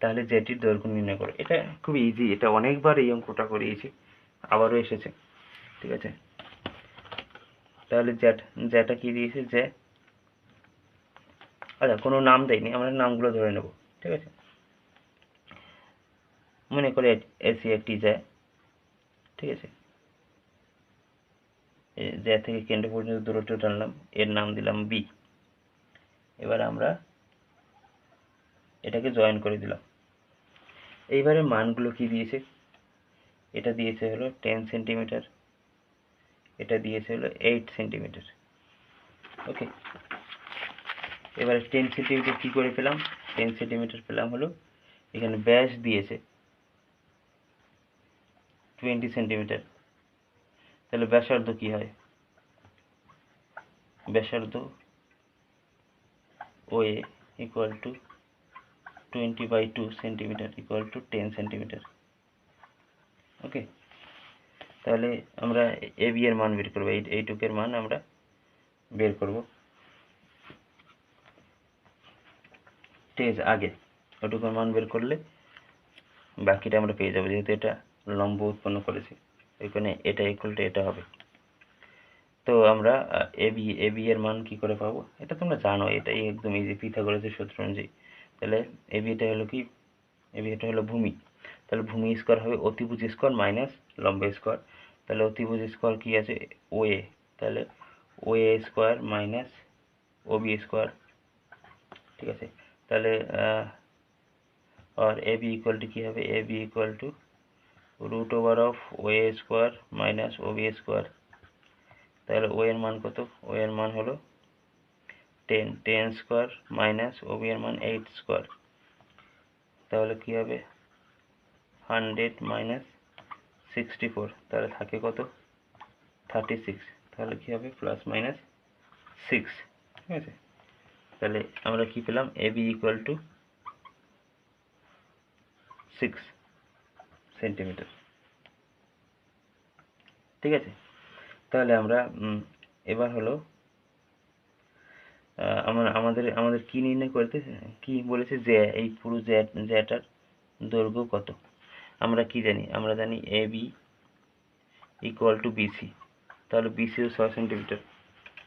তাহলে জ্যাটির দৈর্ঘ্য নির্ণয় করো। এটা খুবই ইজি, এটা অনেকবার এই অঙ্কটা করিয়েছি, আবারও এসেছে, ঠিক আছে। তাহলে জ্যাটা কি দিয়েছে, জ্যা, আচ্ছা কোনো নাম দেয়নি, আমরা নামগুলো ধরে নেব, ঠিক আছে। মনে করে এসি একটি জ্যা, ঠিক আছে, জ্যা থেকে কেন্দ্র পর্যন্ত দূরত্ব টানলাম, এর নাম দিলাম বি। এবার আমরা এটাকে জয়েন করে দিলাম। এইবারে মানগুলো কি দিয়েছে, এটা দিয়েছে হলো 10 সেন্টিমিটার, এটা দিয়েছে হলো 8 সেন্টিমিটার। ওকে, এবারে 10 সেন্টিমিটার কি করে পেলাম, 10 সেন্টিমিটার পেলাম হলো, এখানে ব্যাস দিয়েছে 20 সেন্টিমিটার, তাহলে ব্যাসার্ধ কি হয়, ব্যাসার্ধ OA equal to 20/2 centimetre equal to 10 centimetre. Okay, তাহলে আমরা AB এর মান বের করবো, এইটুকের মান আমরা বের করব, ঠিক আছে। আগে ওটুকুর মান বের করলে বাকিটা আমরা পেয়ে যাবো, যেহেতু এটা লম্ব উৎপন্ন করেছে, ওইখানে এটা ইকুয়াল টু এটা হবে। তো আমরা AB এর মান কি করে পাবো, এটা তোমরা জানো, এটাই একদম ইজি, পিথাগোরাসের সূত্র অনুযায়ী। তাহলে AB এটা হলো কি, AB এটা হলো ভূমি, তাহলে ভূমি স্কোয়ার হবে অতিভুজ স্কোয়ার মাইনাস লম্ব স্কোয়ার। তাহলে অতিভুজ স্কোয়ার কি আছে, OA, তাহলে OA square minus OB square, ঠিক আছে। তাহলে আর AB ইকুয়াল টু কি হবে, AB equal to √over OA square minus OB square. তাহলে O এর মান কত, O এর মান হলো 10 স্কোয়ার মাইনাস OB এর মান 8 স্কোয়ার, তাহলে কি হবে 100 মাইনাস 64, তাহলে থাকে কত 36, তাহলে কি হবে প্লাস মাইনাস 6, ঠিক আছে। তাহলে আমরা কি পেলাম, AB ইকুয়াল টু 6 সেন্টিমিটার, ঠিক আছে। তাহলে আমরা এবার হলো আমাদের কি নির্ণয় করতে, কি বলেছে, যে এই পুরো জ্যাটার দৈর্ঘ্য কত। আমরা কি জানি, আমরা জানি AB ইকুয়াল টু BC, তাহলে BC ও 6 সেন্টিমিটার,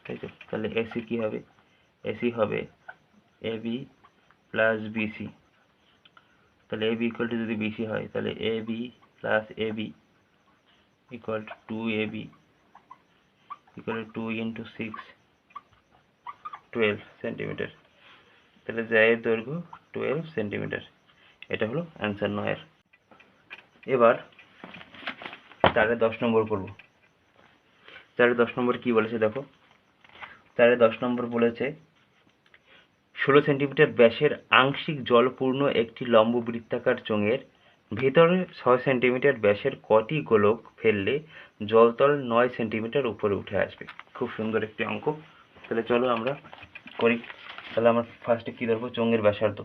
তাই তো। তাহলে AC কি হবে, AC হবে AB প্লাস BC, তাহলে AB ইকুয়াল টু যদি BC হয়, তাহলে AB plus AB equal to 2AB equal to 2 into 6 12 centimetre, তাহলে জ্যায়ের দৈর্ঘ্য 12 সেন্টিমিটার। এটা হলো অ্যান্সার 9-এর। এবার 4-এর 10 নম্বর করব। 4-এর 10 নম্বর কি বলেছে দেখো, 4-এর 10 নম্বর বলেছে 16 সেন্টিমিটার ব্যাসের আংশিক জলপূর্ণ একটি লম্ব বৃত্তাকার চোঙের ভেতরে 6 সেন্টিমিটার ব্যাসের কটি গোলক ফেললে জলতল 9 সেন্টিমিটার উপরে উঠে আসবে। খুব সুন্দর একটি অঙ্ক। তাহলে চলো আমরা করি। তাহলে আমরা ফার্স্টে কি ধরবো, চোঙের ব্যাসার্ধ।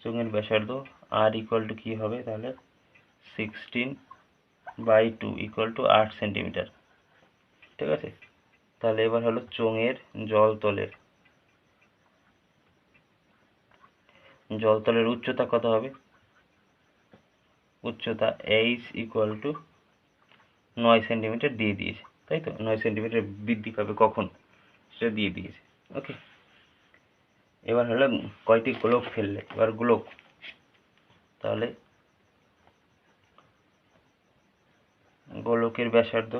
চোঙের ব্যাসার্ধ আর ইকুয়াল টু কি হবে, তাহলে 16/2 ইকুয়াল টু 8 সেন্টিমিটার, ঠিক আছে। তাহলে এবার হলো চোঙের জলতলের উচ্চতা কত হবে, উচ্চতা H ইকুয়াল টু 9 সেন্টিমিটার দিয়ে দিয়েছে, তাই তো। 9 সেন্টিমিটার বৃদ্ধি পাবে কখন, সেটা দিয়ে দিয়েছে। ওকে, এবার হলো কয়টি গোলক ফেললে, এবার গোলক, তাহলে গোলকের ব্যাসার্ধ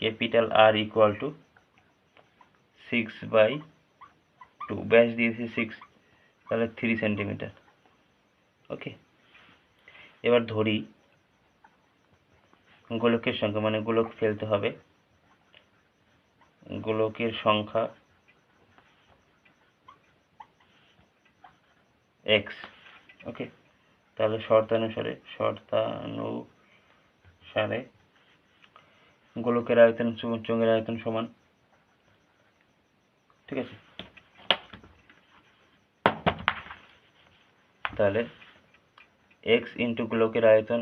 ক্যাপিটাল আর ইকুয়াল টু 6/2, ব্যাস দিয়েছি 6, তাহলে 3 সেন্টিমিটার। ওকে, এবার ধরি গোলকের সংখ্যা, মানে গোলক ফেলতে হবে, গোলকের সংখ্যা x। ওকে, তাহলে শর্তানুসারে গোলকের আয়তন চোঙের আয়তন সমান, ঠিক আছে। তাহলে x ইন্টু গোলকের আয়তন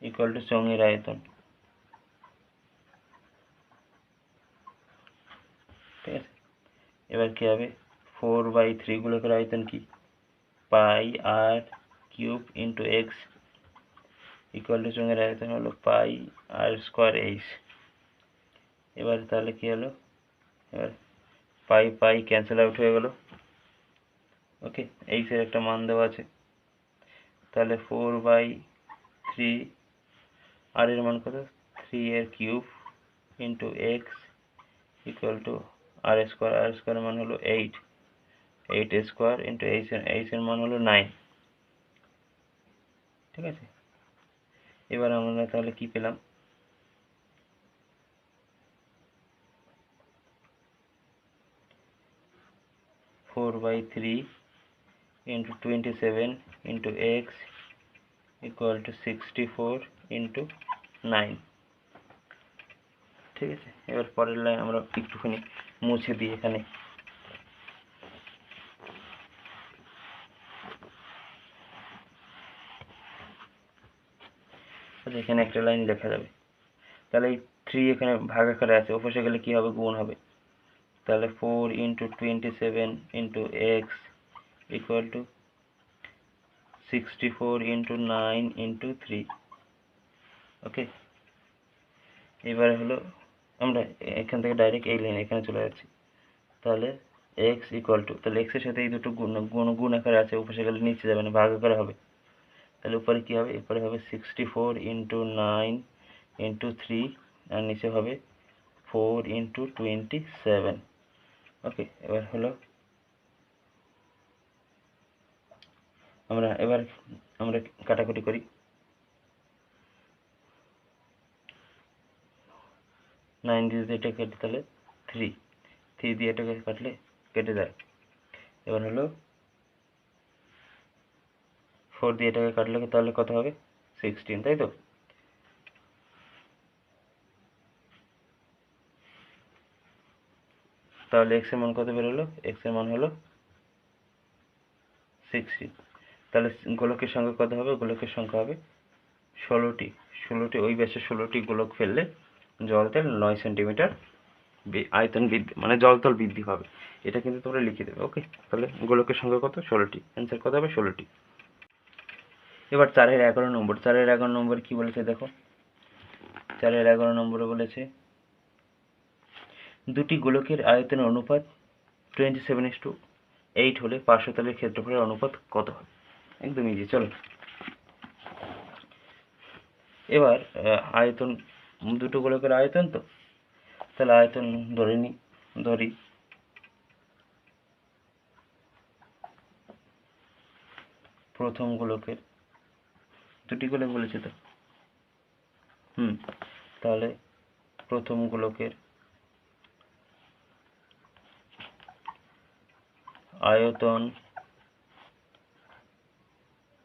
ইকুয়াল টু চোঙের আয়তন, ঠিক আছে। এবার কি হবে, 4/3 গোলকের আয়তন কি, pi r cube into x equal to চোঙের আয়তন হলো পাই আর স্কোয়ার এইচ। এবার তাহলে কি হলো, এবার পাই পাই ক্যান্সেল আউট হয়ে গেল। ওকে, এইচের একটা মান দেওয়া আছে, তাহলে 4/3 আর এর মান কত, 3 এর cube into x equal to r square, r স্কোয়ারের মান হলো 8 স্কোয়ার ইন্টু এইচের মান হলো 9, ঠিক আছে। এবার আমরা তাহলে কি পেলাম, 4/3 into 27 into x equal two 64 into 9, ঠিক আছে। এবার পরের লাইন আমরা একটুখানি মুছে দিই এখানে, এখানে একটা লাইন লেখা যাবে। তাহলে এই 3 এখানে ভাগ আকারে আছে, ওপাশে গেলে কি হবে, গুণ হবে। তাহলে 4 into 27 into x equal two 64 into 9 into 3। ওকে, এবারে হলো আমরা এখান থেকে ডাইরেক্ট এই লাইন এখানে চলে যাচ্ছি। তাহলে এক্স ইকুয়াল টু, তাহলে এক্সের সাথে এই দুটো গুণ আকারে আছে, ওপাশে গেলে নিচে যাবে না, ভাগ আকারে হবে। তাহলে উপরে কি হবে, উপরে হবে 64 ইন্টু 9 ইন্টু 3, আর নিচে হবে 4 ইন্টু 27। ওকে, এবার হলো আমরা কাটাকুটি করি। 9 দিয়ে এটা কেটে, তাহলে 3 দিয়ে এটাকে কাটলে কেটে যায়। এবার হলো 4 দিয়ে এটাকে কাটলে তাহলে কত হবে, 16, তাই তো। তাহলে এক্স এর মান কত বেরোলো, এক্স এর মান হলো 60। তাহলে গোলকের সংখ্যা কত হবে, গোলকের সংখ্যা হবে 16টি। ওই ব্যাসে 16টি গোলক ফেললে জলতল 9 সেন্টিমিটার আয়তন বৃদ্ধি, মানে জলতল বৃদ্ধি হবে। এটা কিন্তু তোমরা লিখে দেবে। ওকে, তাহলে গোলকের সংখ্যা কত, 16টি। অ্যান্সার কত হবে, 16টি। এবার 4-এর 11 নম্বর, 4-এর 11 নম্বর কি বলেছে দেখো, 4-এর 11 নম্বরে বলেছে দুটি গোলকের আয়তনের অনুপাত 27:8 হলে পার্শ্বতলের ক্ষেত্রফলের অনুপাত কত হবে। একদম ইজি। চলো এবার আয়তন, দুটো গোলকের আয়তন তো, তাহলে আয়তন ধরি প্রথম গোলকের, দুটি গোলক বলেছে তো, তাহলে প্রথম গোলকের আয়তন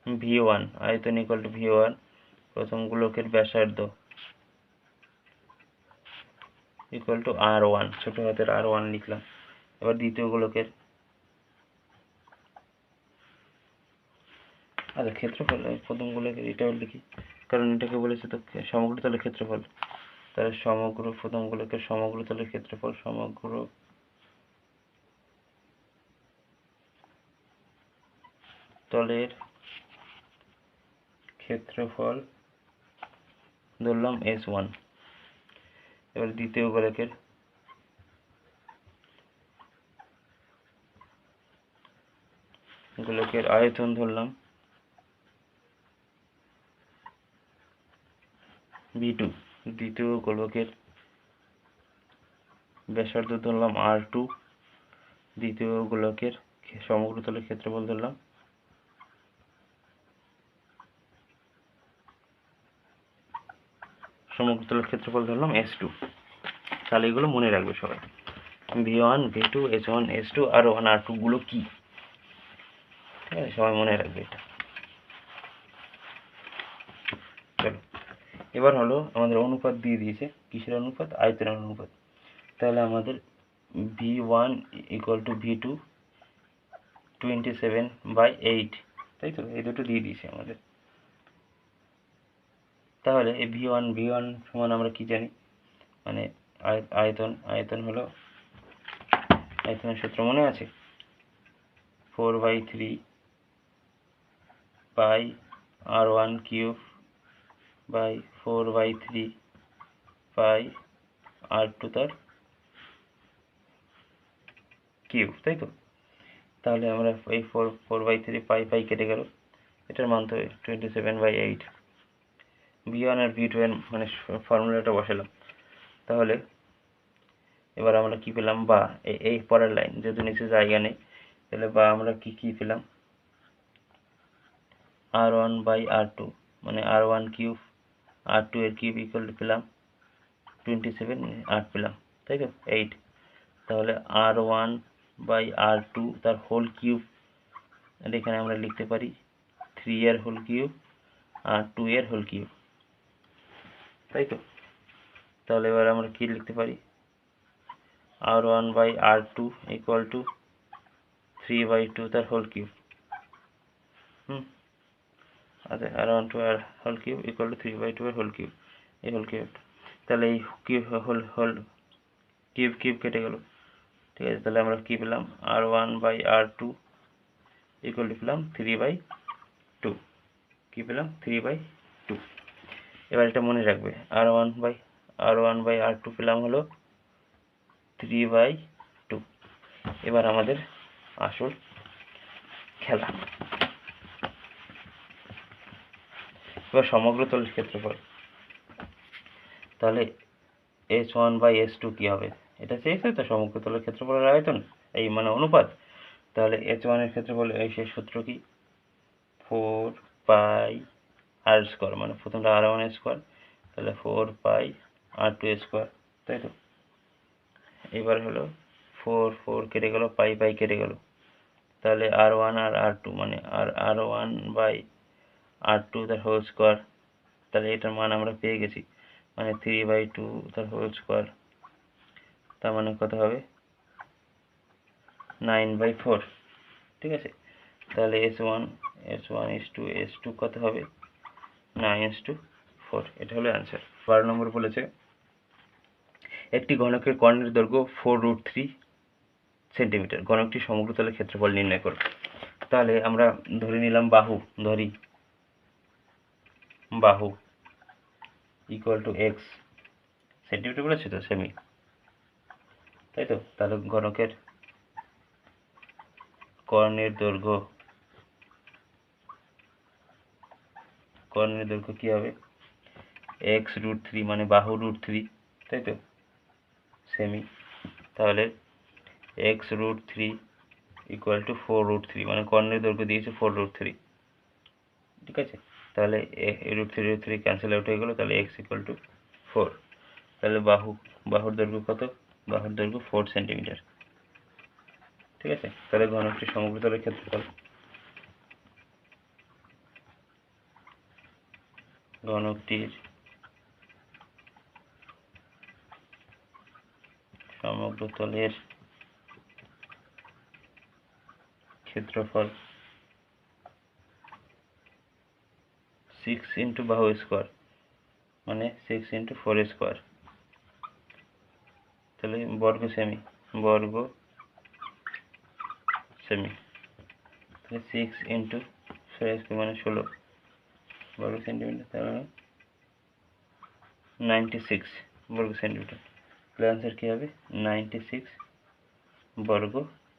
V1, আয়তন ইকুয়াল টু V1, প্রথম গোলকের ব্যাসার্ধ ইকুয়াল টু R1, ছোট হাতের R1 লিখলাম। এবার দ্বিতীয় গোলকের, আচ্ছা ক্ষেত্রফল, প্রথম গোলকের এটাও লিখি, কারণ এটাকে বলেছে তো সমগ্র তলের ক্ষেত্রফল। তাহলে প্রথম গোলকের সমগ্র তলের ক্ষেত্রফল, সমগ্র তলের ক্ষেত্রফল ধরলাম S1। এবার দ্বিতীয় গোলকের আয়তন ধরলাম V2 দ্বিতীয় গোলকের ব্যাসার্ধ ধরলাম R2, দ্বিতীয় গোলকের সমগ্রতলের ক্ষেত্রফল ধরলাম S2। তাহলে এগুলো মনে রাখবে সবাই। V1 V2 S1 S2 R1 R2 গুলো কি, ঠিক আছে, সবাই মনে রাখবে এটা। চলো এবার হলো আমাদের অনুপাত দিয়ে দিয়েছে, কিসের অনুপাত? আয়তনের অনুপাত। তাহলে আমাদের V1 ইকুয়াল টু V2 27/8, তাই তো, এই দুটো দিয়ে দিয়েছে আমাদের। তাহলে এই V1 সমান আমরা কি জানি, মানে আয়তন হলো, আয়তনের সূত্র মনে আছে, 4/3 পাই R1 cube by 4/3 pi R2 তার কিউব, তাই তো। তাহলে আমরা এই 4/3 পাই কেটে গেল, এটার মান তো 27/8। V1 আর V2 এর মানে ফর্মুলাটা বসালাম। তাহলে এবার আমরা কি পেলাম, বা এই পরের লাইন যেহেতু নিচে জায়গা নেই, তাহলে বা আমরা কি পেলাম, R1/R2 মানে R1 কিউব R2 এর কিউব ইকুয়াল টু পেলাম 27, 8 পেলাম, তাই তো, 8। তাহলে R1/R2 তার হোল কিউব, এখানে আমরা লিখতে পারি 3 এর হোল কিউব আর 2 এর হোল কিউব, তাই তো। তাহলে এবার আমরা কি লিখতে পারি, R1/R2 ইকুয়াল টু 3/2 তার হোল কিউব, আচ্ছা, R1 এর হোল কিউব ইকুয়াল টু 3/2 এর হোল কিউব, এই হোল কিউব। তাহলে এই কিউব হোল কিউব কেটে গেল, ঠিক আছে। তাহলে আমরা কি পেলাম, R1/R2 ইকুয়াল টু পেলাম 3/2, কি পেলাম 3/2। এবার এটা মনে রাখবে, R1/R2 পেলাম হলো 3/2। এবার আমাদের আসল খেলা, এবার সমগ্র তলের ক্ষেত্রফল। তাহলে H1/S2 কি হবে, এটা চেয়েছে তো, সমগ্র তলের ক্ষেত্রফলের আয়তন, এই মানে অনুপাত। তাহলে H1 এর ক্ষেত্রফল, এই সেই সূত্র কি, 4 পাই R স্কোয়ার, মানে প্রথমটা R1 স্কোয়ার, তাহলে 4 পাই R2 স্কোয়ার, তাই তো। এবার হলো 4 কেটে গেল, পাই কেটে গেল, তাহলে R1 আর R2 মানে R1/R2 তার হোল স্কোয়ার, তাহলে এটার মান আমরা পেয়ে গেছি, মানে 3/2 তার হোল স্কোয়ার, তার মানে কত হবে 9/4, ঠিক আছে। তাহলে S1 S2 কত হবে 9:4, এটা হলো অ্যান্সার। 12 নম্বর বলেছে একটি ঘনকের কর্ণের দৈর্ঘ্য 4√3 সেন্টিমিটার, ঘনকটি সমগ্র তলের ক্ষেত্রফল নির্ণয় করো। তাহলে আমরা ধরে নিলাম বাহু ইকুয়াল টু x, সেন্টিমিটার বলেছে তো, সেমি, তাই তো। তাহলে ঘনকের কর্ণের দৈর্ঘ্য কি হবে, x√3 মানে বাহু √3, তাই তো, সেমি। তাহলে x√3 ইকুয়াল টু 4√3 মানে কর্ণের দৈর্ঘ্য দিয়েছে 4√3, ঠিক আছে। তাহলে √3 ক্যান্সেল আউট হয়ে গেল, তাহলে x ইকুয়াল টু 4। তাহলে বাহুর দৈর্ঘ্য কত, বাহুর দৈর্ঘ্য 4 সেন্টিমিটার, ঠিক আছে। তাহলে ঘনকটি সমগ্র তলের ক্ষেত্রফল, ঘনকটির সমগ্র তলের ক্ষেত্রফল 6 ইন্টু বাহু স্কোয়ার, মানে 6 ইন্টু 4 স্কোয়ার, তাহলে বর্গ সেমি, তাহলে 6 ইন্টু 4 স্কোয়ার মানে 16 বর্গ সেন্টিমিটার, তাহলে 96 বর্গ সেন্টিমিটার। তাহলে অ্যান্সার কী হবে, 96 বর্গ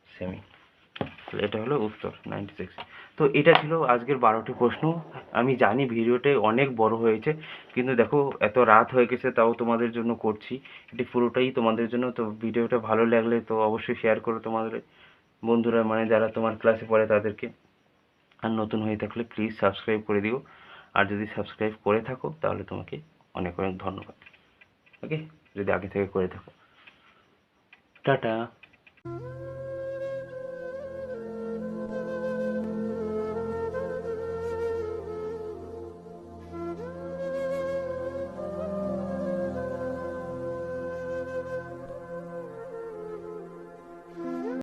সেমি। তাহলে এটা হলো উত্তর 96। তো এটা ছিল আজকের 12টি প্রশ্ন। আমি জানি ভিডিওটা অনেক বড় হয়েছে, কিন্তু দেখো এত রাত হয়ে গেছে তাও তোমাদের জন্য করছি। এটি পুরোটাই তোমাদের জন্য। তো ভিডিওটা ভালো লাগলে তো অবশ্যই শেয়ার করো তোমাদের বন্ধুরা, মানে যারা তোমার ক্লাসে পড়ে তাদেরকে। আর নতুন হয়ে থাকলে প্লিজ সাবস্ক্রাইব করে দিও। আর যদি সাবস্ক্রাইব করে থাকো তাহলে তোমাকে অনেক অনেক ধন্যবাদ। ওকে, যদি আগে থেকে করে থাকো। টাটা।